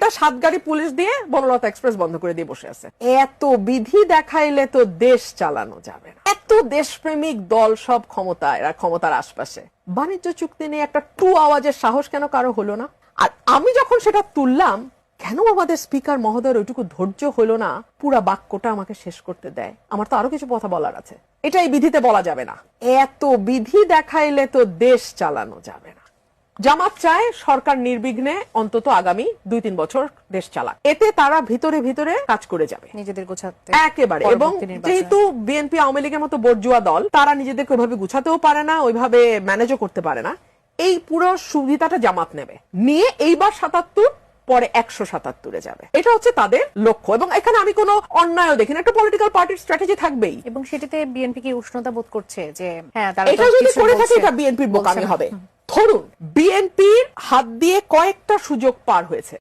একটা 7 গাড়ি পুলিশ দিয়ে বনলতা এক্সপ্রেস বন্ধ করে দিয়ে বসে আছে। এত বিধি দেখাইলে তো দেশ চালানো যাবে না। এত দেশপ্রেমিক দল সব ক্ষমতার আশপাশে, বাণিজ্য চুক্তি নিয়ে একটা টু আওয়াজের সাহস কেন কারো হলো না? আর আমি যখন সেটা তুললাম, কেন আমাদের স্পিকার মহোদয়ের ওইটুকু ধৈর্য হলো না পুরা বাক্যটা আমাকে শেষ করতে দেয়? আমার তো আরো কিছু কথা বলার আছে, এটা এই বিধিতে বলা যাবে না। এত বিধি দেখাইলে তো দেশ চালানো যাবে না। জামাত চায় সরকার নির্বিঘ্নে অন্তত আগামী 2-3 বছর দেশ চালাক। এতে তারা ভিতরে ভিতরে কাজ করে যাবে নিজেদের গোছাতে একেবারে। এবং যেহেতু বিএনপি আওয়ামী লীগের মতো বর্জুয়া দল, তারা নিজেদেরকে ওইভাবে গুছাতেও পারে না, ওইভাবে ম্যানেজও করতে পারে না। এই পুরো সুবিধাটা জামাত নেবে, নিয়ে এইবার 77, পরে 177-এ যাবে। এটা হচ্ছে তাদের লক্ষ্য। এবং এখানে আমি কোনো অন্যায় দেখি না, একটা পলিটিক্যাল পার্টির স্ট্র্যাটেজি থাকবেই। এবং সেটিতে বিএনপি কি উষ্ণতা বোধ করছে যে হ্যাঁ তারা এটা যদি করে থাকে এটা বিএনপির বোকামি হবে। ধরুন বিএনপির হাত দিয়ে কয়েকটা সুযোগ পার হয়েছে।